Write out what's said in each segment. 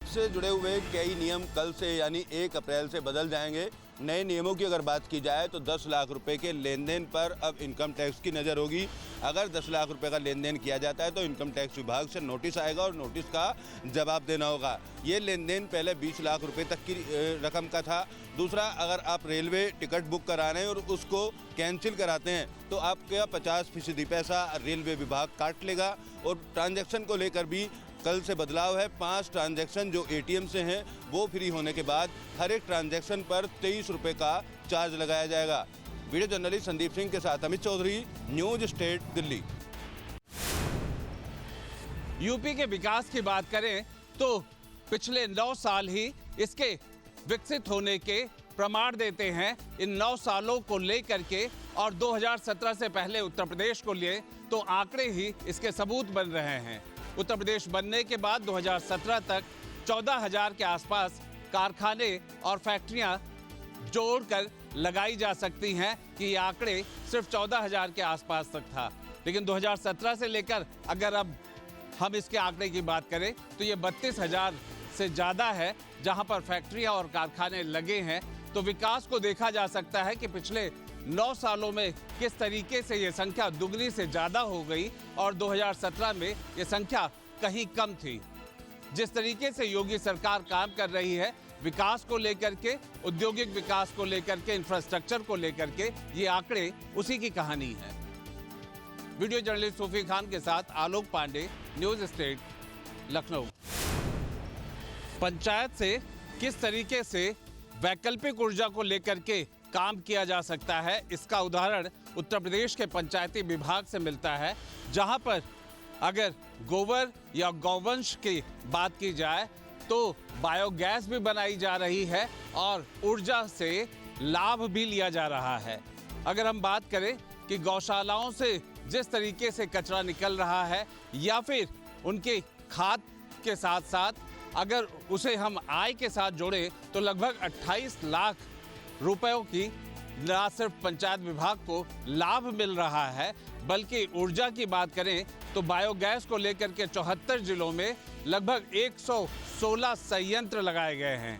से जुड़े हुए कई नियम कल से यानी 1 अप्रैल से बदल जाएंगे। नए नियमों की अगर बात की जाए तो 10 लाख रुपए के लेन देन पर अब इनकम टैक्स की नज़र होगी। अगर 10 लाख रुपए का लेन देन किया जाता है तो इनकम टैक्स विभाग से नोटिस आएगा और नोटिस का जवाब देना होगा। ये लेन देन पहले 20 लाख रुपए तक की रकम का था। दूसरा, अगर आप रेलवे टिकट बुक करा रहे हैं और उसको कैंसिल कराते हैं तो आपका 50% पैसा रेलवे विभाग काट लेगा। और ट्रांजैक्शन को लेकर भी कल से बदलाव है। 5 ट्रांजैक्शन जो एटीएम से हैं वो फ्री होने के बाद हर एक ट्रांजैक्शन पर 23 रुपये का चार्ज लगाया जाएगा। वीडियो जर्नलिस्ट संदीप सिंह के साथ Amit Chaudhary, news state, Delhi. UP के विकास की बात करें तो पिछले 9 साल ही इसके विकसित होने के प्रमाण देते हैं। इन 9 सालों को लेकर के और 2017 से पहले उत्तर प्रदेश को लिए तो आंकड़े ही इसके सबूत बन रहे हैं। उत्तर प्रदेश बनने के बाद 2017 तक 14,000 के आसपास कारखाने और फैक्ट्रियां जोड़कर लगाई जा सकती हैं कि ये आंकड़े सिर्फ 14,000 के आसपास तक था। लेकिन 2017 से लेकर अगर अब हम इसके आंकड़े की बात करें तो ये 32,000 से ज़्यादा है जहां पर फैक्ट्रियां और कारखाने लगे हैं। तो विकास को देखा जा सकता है कि पिछले 9 सालों में किस तरीके से ये संख्या दुगनी से ज़्यादा हो गई और 2017 में ये संख्या कहीं कम थी। जिस तरीके से योगी सरकार काम कर रही है विकास को लेकर के, औद्योगिक विकास को लेकर के, इंफ्रास्ट्रक्चर को लेकर के, ये आंकड़े उसी की कहानी है। वीडियो जर्नलिस्ट सूफी खान के साथ आलोक पांडे, न्यूज स्टेट, लखनऊ। पंचायत से किस तरीके से वैकल्पिक ऊर्जा को लेकर के काम किया जा सकता है, इसका उदाहरण उत्तर प्रदेश के पंचायती विभाग से मिलता है, जहां पर अगर गोबर या गौवंश की बात की जाए तो बायोगैस भी बनाई जा रही है और ऊर्जा से लाभ भी लिया जा रहा है। अगर हम बात करें कि गौशालाओं से जिस तरीके से कचरा निकल रहा है या फिर उनके खाद के साथ साथ अगर उसे हम आय के साथ जोड़ें तो लगभग 28 लाख रुपयों की न सिर्फ पंचायत विभाग को लाभ मिल रहा है बल्कि ऊर्जा की बात करें तो बायोगैस को लेकर के 74 जिलों में लगभग 116 संयंत्र लगाए गए हैं।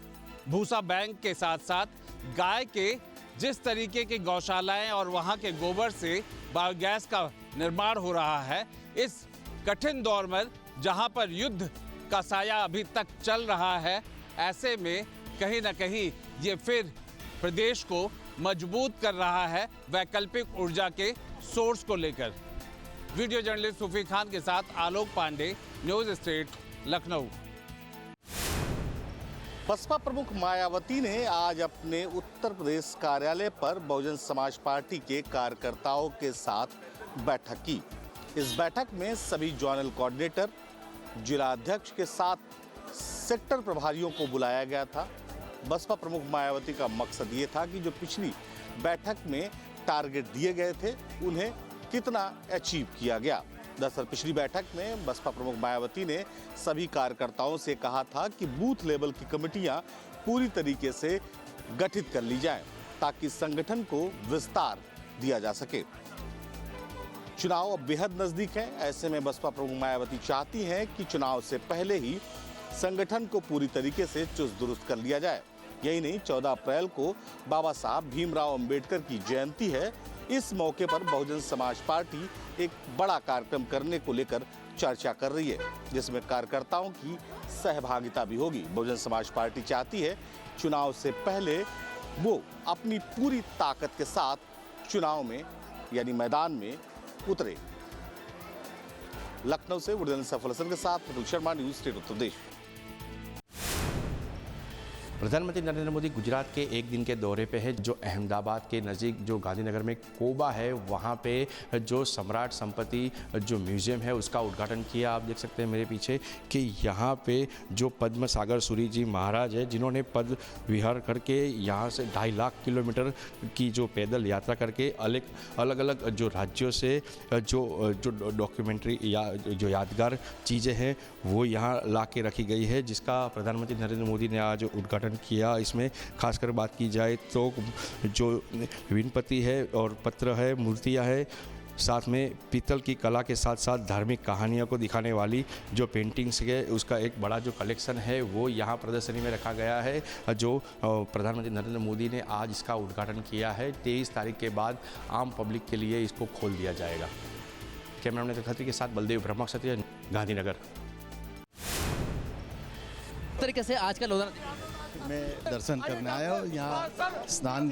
भूसा बैंक के साथ साथ गाय के जिस तरीके की गौशालाएं और वहां के गोबर से बायोगैस का निर्माण हो रहा है, इस कठिन दौर में जहां पर युद्ध का साया अभी तक चल रहा है, ऐसे में कहीं ना कहीं ये फिर प्रदेश को मजबूत कर रहा है वैकल्पिक ऊर्जा के सोर्स को लेकर। वीडियो जर्नलिस्ट सूफी खान के साथ आलोक पांडे, न्यूज स्टेट, लखनऊ। बसपा प्रमुख मायावती ने आज अपने उत्तर प्रदेश कार्यालय पर बहुजन समाज पार्टी के कार्यकर्ताओं के साथ बैठक की। इस बैठक में सभी जोनल कोऑर्डिनेटर, जिला अध्यक्ष के साथ सेक्टर प्रभारियों को बुलाया गया था। बसपा प्रमुख मायावती का मकसद ये था कि जो पिछली बैठक में टारगेट दिए गए थे उन्हें कितना अचीव किया गया। दरअसल पिछली बैठक में बसपा प्रमुख मायावती ने सभी कार्यकर्ताओं से कहा था कि बूथ लेवल की कमेटियां पूरी तरीके से गठित कर ली जाएं ताकि संगठन को विस्तार दिया जा सके। चुनाव अब बेहद नजदीक है, ऐसे में बसपा प्रमुख मायावती चाहती हैं कि चुनाव से पहले ही संगठन को पूरी तरीके से चुस्त दुरुस्त कर लिया जाए। यही नहीं, 14 अप्रैल को बाबा साहब भीमराव अंबेडकर की जयंती है। इस मौके पर बहुजन समाज पार्टी एक बड़ा कार्यक्रम करने को लेकर चर्चा कर रही है, जिसमें कार्यकर्ताओं की सहभागिता भी होगी। बहुजन समाज पार्टी चाहती है चुनाव से पहले वो अपनी पूरी ताकत के साथ चुनाव में यानी मैदान में उतरे। लखनऊ से वुडन सफल हसन के साथ प्रदीप शर्मा, न्यूज स्टेट, उत्तर प्रदेश। प्रधानमंत्री नरेंद्र मोदी गुजरात के एक दिन के दौरे पे है। जो अहमदाबाद के नज़दीक जो गांधीनगर में कोबा है वहाँ पे जो सम्राट संपत्ति जो म्यूज़ियम है उसका उद्घाटन किया। आप देख सकते हैं मेरे पीछे कि यहाँ पे जो पद्म सागर सूरी जी महाराज है जिन्होंने पद विहार करके यहाँ से 2.5 लाख किलोमीटर की जो पैदल यात्रा करके अलग अलग जो राज्यों से जो डॉक्यूमेंट्री या जो यादगार चीज़ें हैं वो यहाँ ला के रखी गई है, जिसका प्रधानमंत्री नरेंद्र मोदी ने आज उद्घाटन किया। इसमें खासकर बात की जाए तो जो विनपति है और पत्र है, मूर्तियां है, साथ में पीतल की कला के साथ साथ धार्मिक कहानियों को दिखाने वाली जो पेंटिंग्स है उसका एक बड़ा जो कलेक्शन है वो यहाँ प्रदर्शनी में रखा गया है, जो प्रधानमंत्री नरेंद्र मोदी ने आज इसका उद्घाटन किया है। 23 तारीख के बाद आम पब्लिक के लिए इसको खोल दिया जाएगा। कैमरामैन खत्री के साथ बलदेव ब्रह्मा क्षत्रिय, गांधीनगर। तरीके से आज का लोधरा मैं दर्शन करने आया हूँ। यहाँ स्नान,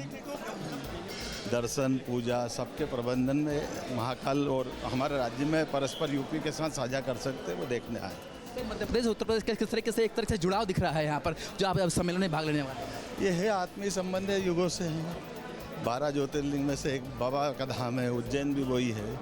दर्शन, पूजा सबके प्रबंधन में महाकाल और हमारे राज्य में परस्पर यूपी के साथ साझा कर सकते हैं, वो देखने आए। तो मध्य प्रदेश उत्तर प्रदेश के किस तरीके से एक तरह से जुड़ाव दिख रहा है यहाँ पर जो आप अब सम्मेलन में भाग लेने वाले हैं? ये है आत्मीय संबंध है, युगों से है। 12 ज्योतिर्लिंग में से एक बाबा का धाम है, उज्जैन भी वही है,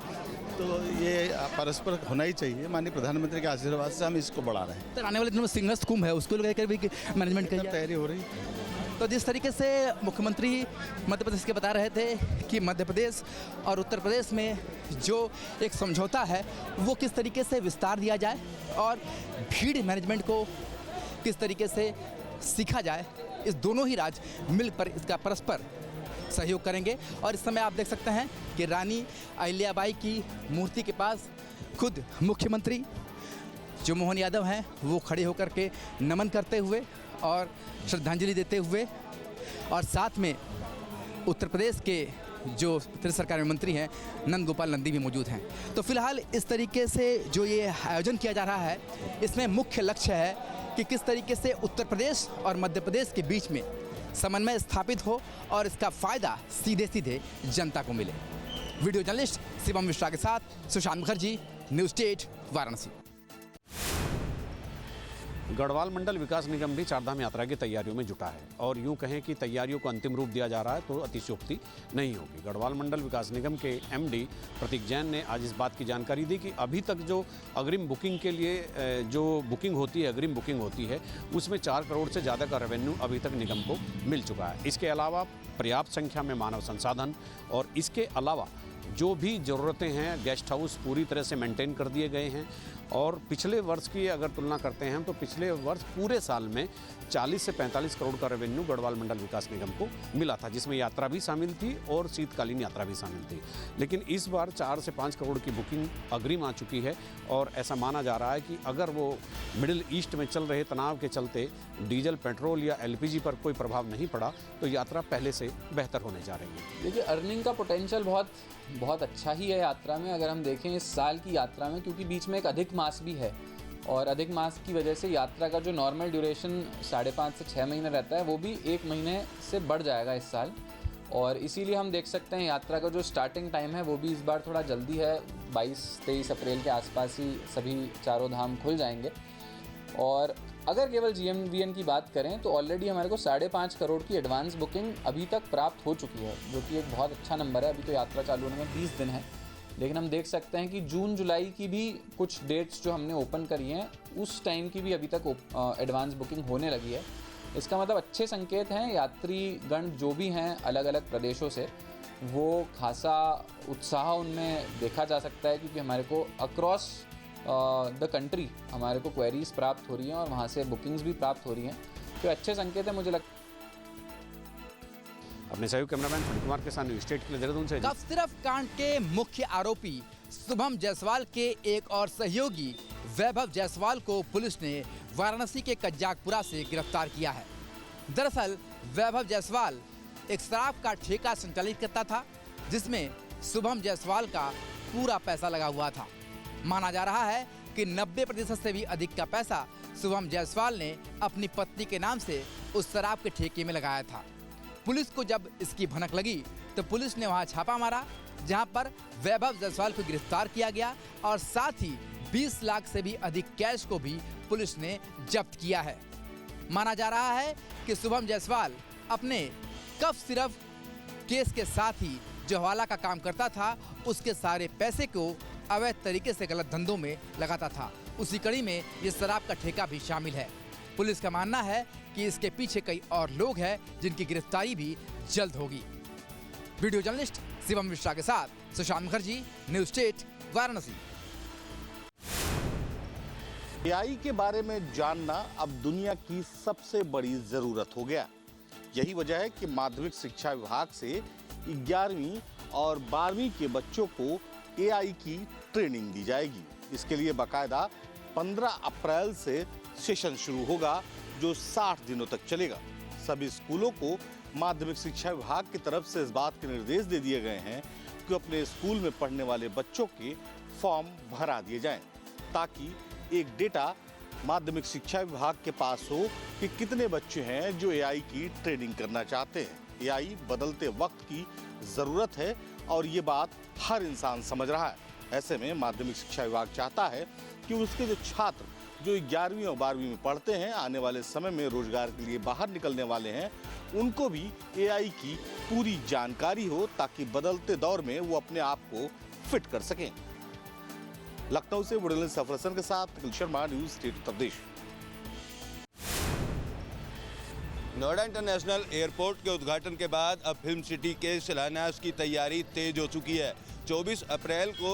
तो ये परस्पर होना ही चाहिए। माननीय प्रधानमंत्री के आशीर्वाद से हम इसको बढ़ा रहे हैं। तो आने वाले दिनों में सिंहस्थ कुंभ है, उसको लेकर भी मैनेजमेंट की तैयारी हो रही है। तो जिस तरीके से मुख्यमंत्री मध्य प्रदेश के बता रहे थे कि मध्य प्रदेश और उत्तर प्रदेश में जो एक समझौता है वो किस तरीके से विस्तार दिया जाए और भीड़ मैनेजमेंट को किस तरीके से सीखा जाए, इस दोनों ही राज्य मिलकर इसका परस्पर सहयोग करेंगे। और इस समय आप देख सकते हैं कि रानी अहिल्याबाई की मूर्ति के पास खुद मुख्यमंत्री जो मोहन यादव हैं वो खड़े होकर के नमन करते हुए और श्रद्धांजलि देते हुए, और साथ में उत्तर प्रदेश के जो उत्तर सरकार में मंत्री हैं नंद गोपाल नंदी भी मौजूद हैं। तो फिलहाल इस तरीके से जो ये आयोजन किया जा रहा है इसमें मुख्य लक्ष्य है कि किस तरीके से उत्तर प्रदेश और मध्य प्रदेश के बीच में समन्वय स्थापित हो और इसका फ़ायदा सीधे सीधे जनता को मिले। वीडियो जर्नलिस्ट शिवम मिश्रा के साथ सुशांत मुखर्जी, न्यूज़ 8 वाराणसी। गढ़वाल मंडल विकास निगम भी चारधाम यात्रा की तैयारियों में जुटा है और यूं कहें कि तैयारियों को अंतिम रूप दिया जा रहा है तो अतिशयोक्ति नहीं होगी। गढ़वाल मंडल विकास निगम के एमडी प्रतीक जैन ने आज इस बात की जानकारी दी कि अभी तक जो अग्रिम बुकिंग के लिए जो बुकिंग होती है, अग्रिम बुकिंग होती है, उसमें 4 करोड़ से ज़्यादा का रेवेन्यू अभी तक निगम को मिल चुका है। इसके अलावा पर्याप्त संख्या में मानव संसाधन और इसके अलावा जो भी ज़रूरतें हैं, गेस्ट हाउस पूरी तरह से मेंटेन कर दिए गए हैं। और पिछले वर्ष की अगर तुलना करते हैं तो पिछले वर्ष पूरे साल में 40 से 45 करोड़ का रेवेन्यू गढ़वाल मंडल विकास निगम को मिला था, जिसमें यात्रा भी शामिल थी और शीतकालीन यात्रा भी शामिल थी। लेकिन इस बार 4 से 5 करोड़ की बुकिंग अग्रिम आ चुकी है और ऐसा माना जा रहा है कि अगर वो मिडिल ईस्ट में चल रहे तनाव के चलते डीजल, पेट्रोल या एलपीजी पर कोई प्रभाव नहीं पड़ा तो यात्रा पहले से बेहतर होने जा रही है। देखिए, अर्निंग का पोटेंशियल बहुत अच्छा ही है यात्रा में, अगर हम देखें इस साल की यात्रा में, क्योंकि बीच में एक अधिक मास भी है और अधिक मास की वजह से यात्रा का जो नॉर्मल ड्यूरेशन 5.5 से 6 महीने रहता है वो भी 1 महीने से बढ़ जाएगा इस साल। और इसीलिए हम देख सकते हैं यात्रा का जो स्टार्टिंग टाइम है वो भी इस बार थोड़ा जल्दी है। 22-23 अप्रैल के आसपास ही सभी चारों धाम खुल जाएंगे। और अगर केवल GMVN की बात करें तो ऑलरेडी हमारे को 5.5 करोड़ की एडवांस बुकिंग अभी तक प्राप्त हो चुकी है, जो कि एक बहुत अच्छा नंबर है। अभी तो यात्रा चालू होने में 20 दिन है, लेकिन हम देख सकते हैं कि जून जुलाई की भी कुछ डेट्स जो हमने ओपन करी हैं उस टाइम की भी अभी तक एडवांस बुकिंग होने लगी है। इसका मतलब अच्छे संकेत हैं। यात्रीगण जो भी हैं अलग अलग प्रदेशों से, वो खासा उत्साह उनमें देखा जा सकता है, क्योंकि हमारे को अक्रॉस द कंट्री हमारे को क्वेरीज प्राप्त हो रही हैं और वहाँ से बुकिंग्स भी प्राप्त हो रही हैं, तो अच्छे संकेत है मुझे लगता है। अपने सहयोग कैमरामैन फणि कुमार के साथ न्यूज़ 8 के लिए देहरादून से सिर्फ कांड के मुख्य आरोपी शुभम जायसवाल के एक और सहयोगी वैभव जायसवाल को पुलिस ने वाराणसी के कज्जाकपुरा से गिरफ्तार किया है। दरअसल वैभव जायसवाल एक शराब का ठेका संचालित करता था, जिसमें शुभम जायसवाल का पूरा पैसा लगा हुआ था। माना जा रहा है कि 90% से भी अधिक का पैसा शुभम जायसवाल ने अपनी पत्नी के नाम से उस शराब के ठेके में लगाया था। पुलिस को जब इसकी भनक लगी तो पुलिस ने वहां छापा मारा, जहां पर वैभव जायसवाल को गिरफ्तार किया गया और साथ ही 20 लाख से भी अधिक कैश को भी पुलिस ने जब्त किया है। माना जा रहा है कि शुभम जायसवाल अपने कफ सिर्फ केस के साथ ही जो हवाला का काम करता था उसके सारे पैसे को अवैध तरीके से गलत धंधों में लगाता था। उसी कड़ी में ये शराब का ठेका भी शामिल है। पुलिस का मानना है कि इसके पीछे कई और लोग हैं जिनकी गिरफ्तारी भी जल्द होगी। वीडियो जर्नलिस्ट शिवम मिश्रा के साथ सुशांत मुखर्जी, न्यूज़ 8 वाराणसी। AI के बारे में जानना अब दुनिया की सबसे बड़ी जरूरत हो गया। यही वजह है कि माध्यमिक शिक्षा विभाग से 11वीं और 12वीं के बच्चों को एआई की ट्रेनिंग दी जाएगी। इसके लिए बाकायदा 15 अप्रैल से सेशन शुरू होगा जो 60 दिनों तक चलेगा। सभी स्कूलों को माध्यमिक शिक्षा विभाग की तरफ से इस बात के निर्देश दे दिए गए हैं कि अपने स्कूल में पढ़ने वाले बच्चों के फॉर्म भरा दिए जाएं, ताकि एक डेटा माध्यमिक शिक्षा विभाग के पास हो कि कितने बच्चे हैं जो एआई की ट्रेनिंग करना चाहते हैं। एआई बदलते वक्त की जरूरत है और ये बात हर इंसान समझ रहा है। ऐसे में माध्यमिक शिक्षा विभाग चाहता है कि उसके जो छात्र जो 11वीं और 12वीं में पढ़ते हैं, आने वाले समय में रोजगार के लिए बाहर निकलने वाले हैं, उनको भी एआई की पूरी जानकारी हो ताकि बदलते दौर में वो अपने आप को फिट कर सकें। लखनऊ से बुढ़ेल सफर हसन के साथ अखिल Sharma, news state Uttar Pradesh. Noida international airport के उद्घाटन के बाद अब फिल्म सिटी के शिलान्यास की तैयारी तेज हो चुकी है। 24 अप्रैल को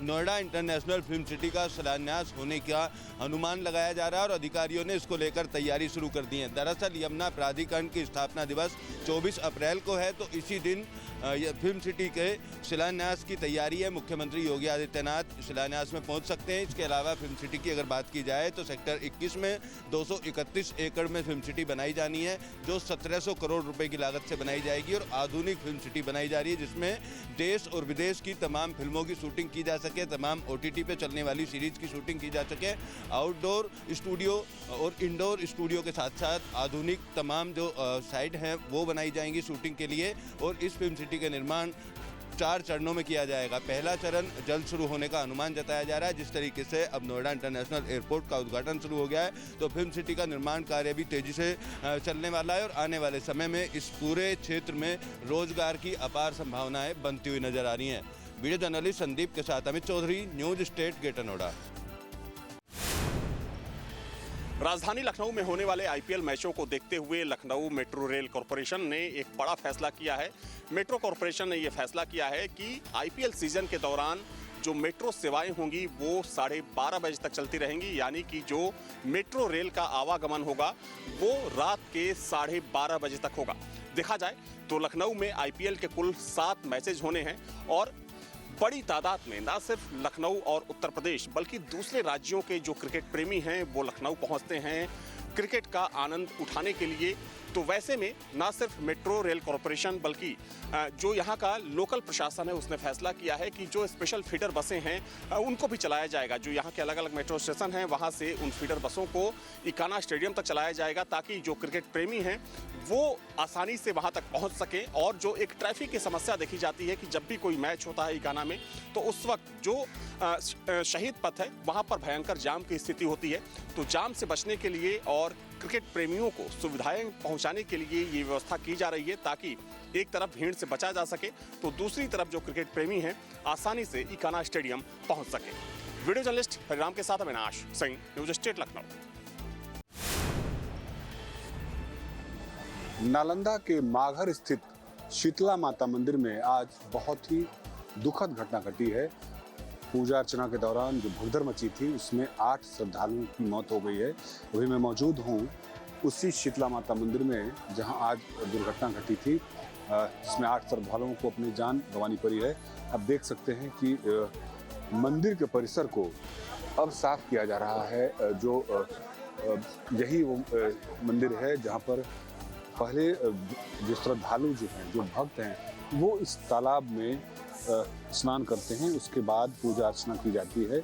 नोएडा इंटरनेशनल फिल्म सिटी का शिलान्यास होने का अनुमान लगाया जा रहा है और अधिकारियों ने इसको लेकर तैयारी शुरू कर दी है। दरअसल यमुना प्राधिकरण की स्थापना दिवस 24 अप्रैल को है, तो इसी दिन फिल्म सिटी के शिलान्यास की तैयारी है। मुख्यमंत्री योगी आदित्यनाथ शिलान्यास में पहुंच सकते हैं। इसके अलावा फिल्म सिटी की अगर बात की जाए तो सेक्टर 21 में 231 एकड़ में फिल्म सिटी बनाई जानी है, जो 1700 करोड़ रुपए की लागत से बनाई जाएगी और आधुनिक फिल्म सिटी बनाई जा रही है, जिसमें देश और विदेश की तमाम फिल्मों की शूटिंग की जा सके, तमाम OTT पे चलने वाली सीरीज की शूटिंग की जा सके। आउटडोर स्टूडियो और इंडोर स्टूडियो के साथ साथ आधुनिक तमाम जो साइट हैं वो बनाई जाएंगी शूटिंग के लिए। और इस फिल्म सिटी का निर्माण 4 चरणों में किया जाएगा। पहला चरण जल्द शुरू होने का अनुमान जताया जा रहा है। जिस तरीके से अब नोएडा इंटरनेशनल एयरपोर्ट का उद्घाटन शुरू हो गया है, तो फिल्म सिटी का निर्माण कार्य भी तेजी से चलने वाला है और आने वाले समय में इस पूरे क्षेत्र में रोजगार की अपार संभावनाएं बनती हुई नजर आ रही हैं। वीडियो जर्नलिस्ट संदीप के साथ Amit Chaudhary, news state, greater Noida. राजधानी लखनऊ में होने वाले आईपीएल मैचों को देखते हुए लखनऊ मेट्रो रेल कॉरपोरेशन ने एक बड़ा फैसला किया है। मेट्रो कॉरपोरेशन ने यह फैसला किया है कि आईपीएल सीजन के दौरान जो मेट्रो सेवाएं होंगी वो 12:30 बजे तक चलती रहेंगी, यानी कि जो मेट्रो रेल का आवागमन होगा वो रात के 12:30 बजे तक होगा। देखा जाए तो लखनऊ में आईपीएल के कुल 7 मैचेज होने हैं और बड़ी तादाद में न सिर्फ लखनऊ और उत्तर प्रदेश बल्कि दूसरे राज्यों के जो क्रिकेट प्रेमी हैं वो लखनऊ पहुंचते हैं क्रिकेट का आनंद उठाने के लिए। तो वैसे में ना सिर्फ मेट्रो रेल कॉरपोरेशन बल्कि जो यहाँ का लोकल प्रशासन है उसने फैसला किया है कि जो स्पेशल फीडर बसें हैं उनको भी चलाया जाएगा। जो यहाँ के अलग अलग मेट्रो स्टेशन हैं वहाँ से उन फीडर बसों को इकाना स्टेडियम तक चलाया जाएगा, ताकि जो क्रिकेट प्रेमी हैं वो आसानी से वहाँ तक पहुँच सकें। और जो एक ट्रैफिक की समस्या देखी जाती है कि जब भी कोई मैच होता है इकाना में, तो उस वक्त जो शहीद पथ है वहाँ पर भयंकर जाम की स्थिति होती है। तो जाम से बचने के लिए और क्रिकेट प्रेमियों को सुविधाएं पहुंचाने के लिए ये व्यवस्था की जा रही है, ताकि एक तरफ भीड़ से बचा जा सके तो दूसरी तरफ जो क्रिकेट प्रेमी हैं आसानी से इकाना स्टेडियम पहुंच सके। वीडियो जर्नलिस्ट हरिराम के साथ अविनाश सिंह, न्यूज स्टेट लखनऊ। नालंदा के माघर स्थित शीतला माता मंदिर में आज बहुत ही दुखद घटना घटी है। पूजा अर्चना के दौरान जो भगदड़ मची थी उसमें 8 श्रद्धालुओं की मौत हो गई है। अभी मैं मौजूद हूँ उसी शीतला माता मंदिर में जहाँ आज दुर्घटना घटी थी, जिसमें 8 श्रद्धालुओं को अपनी जान गंवानी पड़ी है। अब देख सकते हैं कि मंदिर के परिसर को अब साफ किया जा रहा है। जो यही वो मंदिर है जहाँ पर पहले जो श्रद्धालु जो हैं, जो भक्त हैं, वो इस तालाब में स्नान करते हैं, उसके बाद पूजा अर्चना की जाती है।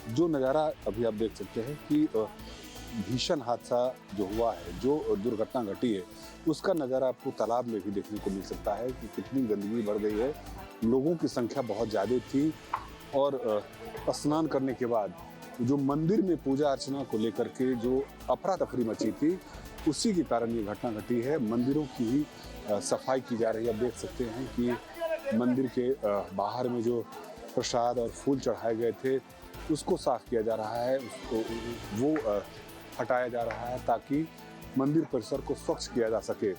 जो नज़ारा अभी आप देख सकते हैं कि भीषण हादसा जो हुआ है, जो दुर्घटना घटी है, उसका नज़ारा आपको तालाब में भी देखने को मिल सकता है कि कितनी गंदगी बढ़ गई है। लोगों की संख्या बहुत ज़्यादा थी और स्नान करने के बाद जो मंदिर में पूजा अर्चना को लेकर के जो अफरा तफरी मची थी, उसी के कारण ये घटना घटी है। मंदिरों की ही सफाई की जा रही है। आप देख सकते हैं कि मंदिर के बाहर में जो प्रसाद और फूल चढ़ाए गए थे उसको साफ किया जा रहा है, उसको वो हटाया जा रहा है ताकि मंदिर परिसर को स्वच्छ किया जा सके।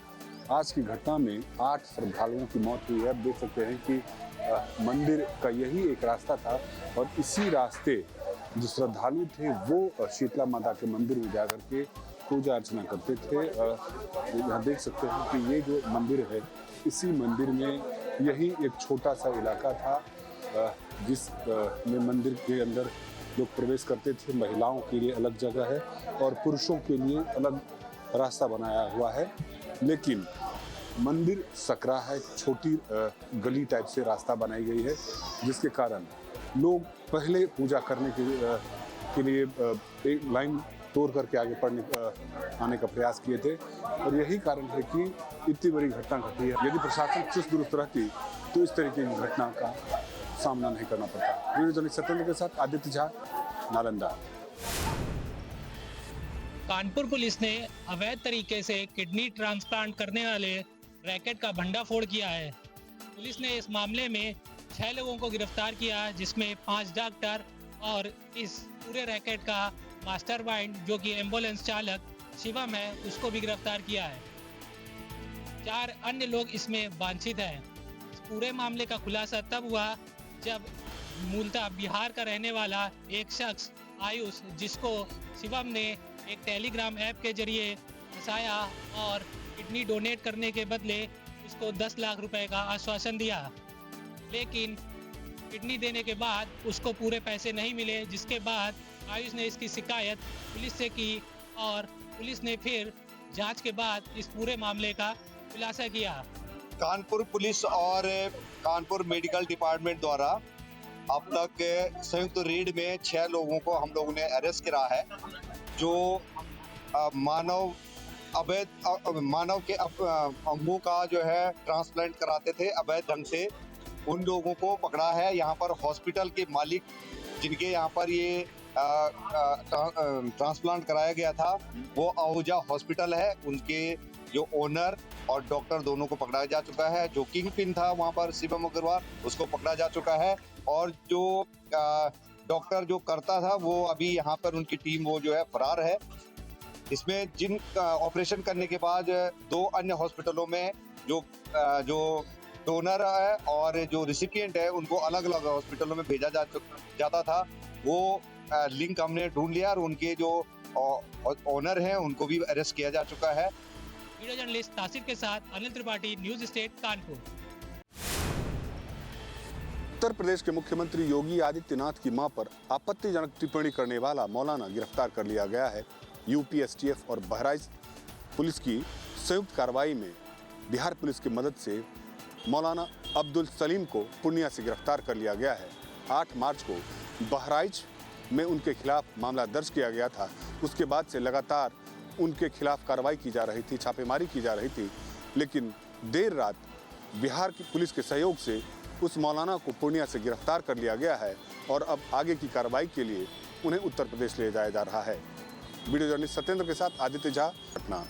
आज की घटना में 8 श्रद्धालुओं की मौत हुई है। आप देख सकते हैं कि मंदिर का यही एक रास्ता था और इसी रास्ते जो श्रद्धालु थे वो शीतला माता के मंदिर में जाकर के पूजा अर्चना करते थे। यहाँ देख सकते हैं कि ये जो मंदिर है, इसी मंदिर में यही एक छोटा सा इलाका था जिस में मंदिर के अंदर लोग प्रवेश करते थे, महिलाओं के लिए अलग जगह है और पुरुषों के लिए अलग रास्ता बनाया हुआ है। लेकिन मंदिर सकरा है, छोटी गली टाइप से रास्ता बनाई गई है, जिसके कारण लोग पहले पूजा करने के लिए एक लाइन तोड़ करके आगे आने का प्रयास किए थे और यही कारण है कि इतनी बड़ी घटना घटी है। यदि प्रशासन चुस्त दुरुस्त रहती तो इस तरीके की घटना का सामना नहीं करना पड़ता। वीडियो जर्नलिस्ट सत्येंद्र के साथ आदित्य झा, नालंदा। कानपुर पुलिस ने अवैध तरीके से किडनी ट्रांसप्लांट करने वाले रैकेट का भंडाफोड़ किया है। पुलिस ने इस मामले में 6 लोगों को गिरफ्तार किया, जिसमें 5 डॉक्टर और इस पूरे रैकेट का मास्टरमाइंड जो कि एम्बुलेंस चालक शिवम है, उसको भी गिरफ्तार किया है। 4 अन्य लोग इसमें वांछित हैं। इस पूरे मामले का खुलासा तब हुआ जब मूलतः बिहार का रहने वाला एक शख्स आयुष, जिसको शिवम ने एक टेलीग्राम ऐप के जरिए फंसाया और किडनी डोनेट करने के बदले उसको 10 लाख रुपए का आश्वासन दिया, लेकिन किडनी देने के बाद उसको पूरे पैसे नहीं मिले, जिसके बाद आयुष ने इसकी शिकायत पुलिस से की और पुलिस ने फिर जांच के बाद इस पूरे मामले का खुलासा किया। कानपुर पुलिस और कानपुर मेडिकल डिपार्टमेंट द्वारा अब तक संयुक्त रेड में 6 लोगों को हम लोगों ने अरेस्ट करा है, जो मानव के अंगों का जो है ट्रांसप्लांट कराते थे अवैध ढंग से। उन लोगों को पकड़ा है। यहाँ पर हॉस्पिटल के मालिक जिनके यहाँ पर ये ट्रांसप्लांट कराया गया था वो आहूजा हॉस्पिटल है, उनके जो ओनर और डॉक्टर दोनों को पकड़ा जा चुका है। जो किंग पिन था वहाँ पर शिवम अग्रवाल, उसको पकड़ा जा चुका है और जो डॉक्टर जो करता था वो अभी यहाँ पर उनकी टीम वो जो है फरार है। इसमें जिन ऑपरेशन करने के बाद 2 अन्य हॉस्पिटलों में जो डोनर है और जो रिसिपिएंट है उनको अलग अलग हॉस्पिटलों में भेजा जाता था, वो लिंक हमने ढूंढ लिया और उनके जो ओनर हैं उनको भी अरेस्ट किया जा चुका है। वीडियो जर्नलिस्ट तासिर के साथ अनिल त्रिपाठी, न्यूज स्टेट कानपुर। उत्तर प्रदेश के मुख्यमंत्री योगी आदित्यनाथ की मां पर आपत्तिजनक टिप्पणी करने वाला मौलाना गिरफ्तार कर लिया गया है। यूपी एसटीएफ और बहराइच पुलिस की संयुक्त कार्रवाई में बिहार पुलिस की मदद से मौलाना अब्दुल सलीम को पूर्णिया से गिरफ्तार कर लिया गया है। 8 मार्च को बहराइच में उनके खिलाफ मामला दर्ज किया गया था। उसके बाद से लगातार उनके खिलाफ कार्रवाई की जा रही थी, छापेमारी की जा रही थी, लेकिन देर रात बिहार की पुलिस के सहयोग से उस मौलाना को पूर्णिया से गिरफ्तार कर लिया गया है और अब आगे की कार्रवाई के लिए उन्हें उत्तर प्रदेश ले जाया जा रहा है। वीडियो जर्नलिस्ट सत्येंद्र के साथ आदित्य झा, पटना।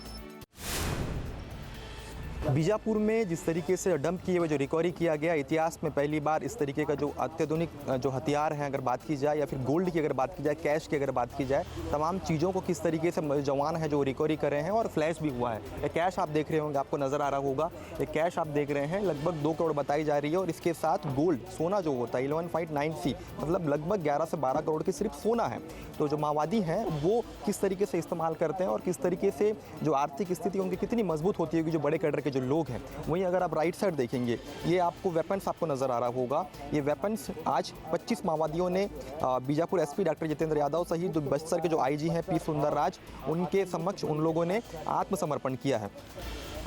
बीजापुर में जिस तरीके से डंप किए हुए जो रिकवरी किया गया, इतिहास में पहली बार इस तरीके का जो अत्याधुनिक जो हथियार हैं अगर बात की जाए, या फिर गोल्ड की अगर बात की जाए, कैश की अगर बात की जाए, तमाम चीज़ों को किस तरीके से जवान हैं जो रिकवरी कर रहे हैं और फ्लैश भी हुआ है। एक कैश आप देख रहे होंगे, आपको नज़र आ रहा होगा, एक कैश आप देख रहे हैं लगभग 2 करोड़ बताई जा रही है और इसके साथ गोल्ड सोना जो होता है 11.9C, मतलब लगभग 11 से 12 करोड़ की सिर्फ सोना है। तो जो माओवादी हैं वो किस तरीके से इस्तेमाल करते हैं और किस तरीके से जो आर्थिक स्थिति उनकी कितनी मजबूत होती है, जो बड़े कैडर के जो लोग हैं। वहीं अगर आप राइट साइड देखेंगे, ये आपको वेपन्स आपको नज़र आ रहा होगा। ये वेपन्स आज 25 माओवादियों ने बीजापुर एसपी डॉक्टर जितेंद्र यादव सहित जो बस्तर के जो आईजी हैं पी सुंदरराज, उनके समक्ष उन लोगों ने आत्मसमर्पण किया है।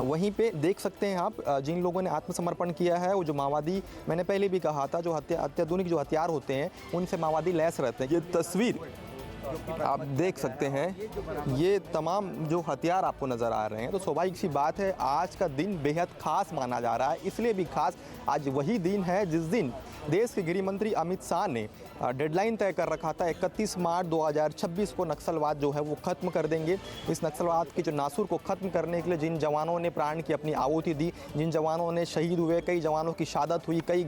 वहीं पे देख सकते हैं आप, जिन लोगों ने आत्मसमर्पण किया है वो जो माओवादी, मैंने पहले भी कहा था, जो अत्याधुनिक जो हथियार होते हैं उनसे माओवादी लैस रहते हैं। ये तस्वीर आप देख सकते हैं, ये तमाम जो हथियार आपको नज़र आ रहे हैं। तो स्वाभाविक सी बात है, आज का दिन बेहद खास माना जा रहा है। इसलिए भी खास, आज वही दिन है जिस दिन देश के गृह मंत्री अमित शाह ने डेडलाइन तय कर रखा था 31 मार्च 2026 को नक्सलवाद जो है वो ख़त्म कर देंगे। इस नक्सलवाद के जो नासूर को ख़त्म करने के लिए जिन जवानों ने प्राण की अपनी आहुति दी, जिन जवानों ने शहीद हुए, कई जवानों की शहादत हुई, कई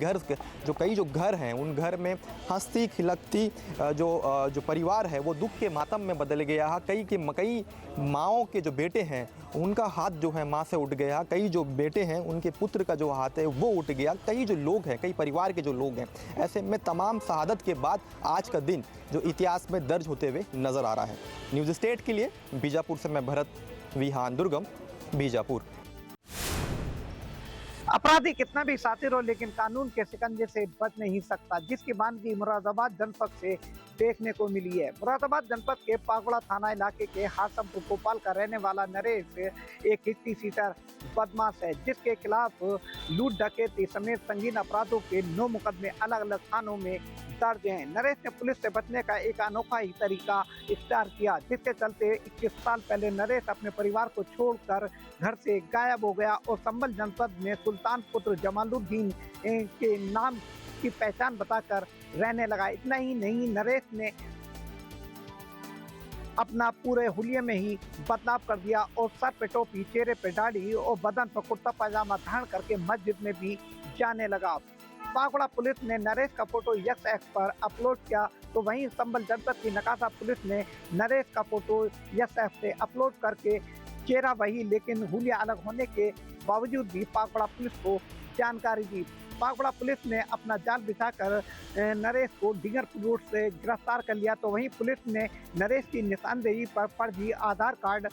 घर हैं उन घर में हंसती खिलकती जो परिवार है वो दुख के मातम में बदल गया। कई माँओं के जो बेटे हैं उनका हाथ जो है माँ से उठ गया, कई जो बेटे हैं उनके पुत्र का जो हाथ है वो उठ गया, कई जो लोग हैं, कई परिवार के जो लोग हैं। ऐसे में तमाम शहादत के बाद आज का दिन जो इतिहास में दर्ज होते हुए नज़र आ रहा है। न्यूज़ स्टेट के लिए बीजापुर से मैं भरत विहान दुर्गम, बीजापुर। अपराधी कितना भी शातिर हो लेकिन कानून के शिकंजे से बच नहीं सकता, जिसकी मानगी मुरादाबाद जनपद से देखने को मिली है। मुरादाबाद जनपद के पागुड़ा थाना इलाके के हासमपुर गोपाल का रहने वाला नरेश एक हिस्ट्री सीटर बदमाश है, जिसके खिलाफ लूट डकैती समेत संगीन अपराधों के 9 मुकदमे अलग अलग थानों में दर्ज हैं। नरेश ने पुलिस से बचने का एक अनोखा ही तरीका इख्तियार किया, जिसके चलते 21 साल पहले नरेश अपने परिवार को छोड़कर घर से गायब हो गया और संभल जनपद में सुल्तान पुत्र जमालुद्दीन के नाम की पहचान बताकर रहने लगा। इतना ही नहीं, नरेश ने अपना पूरे हुलिये में ही बदलाव कर दिया और सर पे टोपी, चेहरे पे दाढ़ी और बदन पर कुर्ता पजामा धारण करके मस्जिद में भी जाने लगा। पागुड़ा पुलिस ने नरेश का फोटो यक्स एक्स पर अपलोड किया, तो वहीं संभल जनपद की नकासा पुलिस ने नरेश का फोटो यक्स एक्स पे अपलोड करके चेहरा वही लेकिन हुलिया अलग होने के बावजूद भी पागुड़ा पुलिस को जानकारी दी। पागुड़ा पुलिस ने अपना जाल बिछाकर नरेश को डिंगरपुर रोड से गिरफ्तार कर लिया, तो वहीं पुलिस ने नरेश की निशानदेही पर फर्जी Aadhaar card,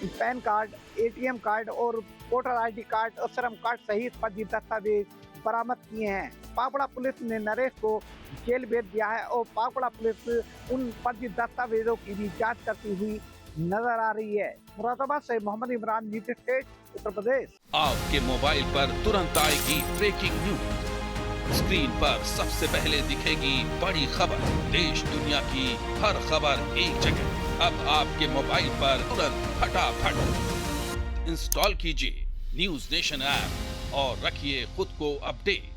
PAN card, ATM card और वोटर आईडी कार्ड और श्रम कार्ड सहित फर्जी दस्तावेज बरामद किए हैं। पागुड़ा पुलिस ने नरेश को जेल भेज दिया है और पागुड़ा पुलिस उन फर्जी दस्तावेजों की भी जांच करती हुई नजर आ रही है। मुरादाबाद से मोहम्मद इमरान, न्यूज़ स्टेट, उत्तर प्रदेश। आपके मोबाइल पर तुरंत आएगी ब्रेकिंग न्यूज, स्क्रीन पर सबसे पहले दिखेगी बड़ी खबर, देश दुनिया की हर खबर एक जगह। अब आपके मोबाइल पर तुरंत फटाफट इंस्टॉल कीजिए न्यूज़ नेशन ऐप और रखिए खुद को अपडेट।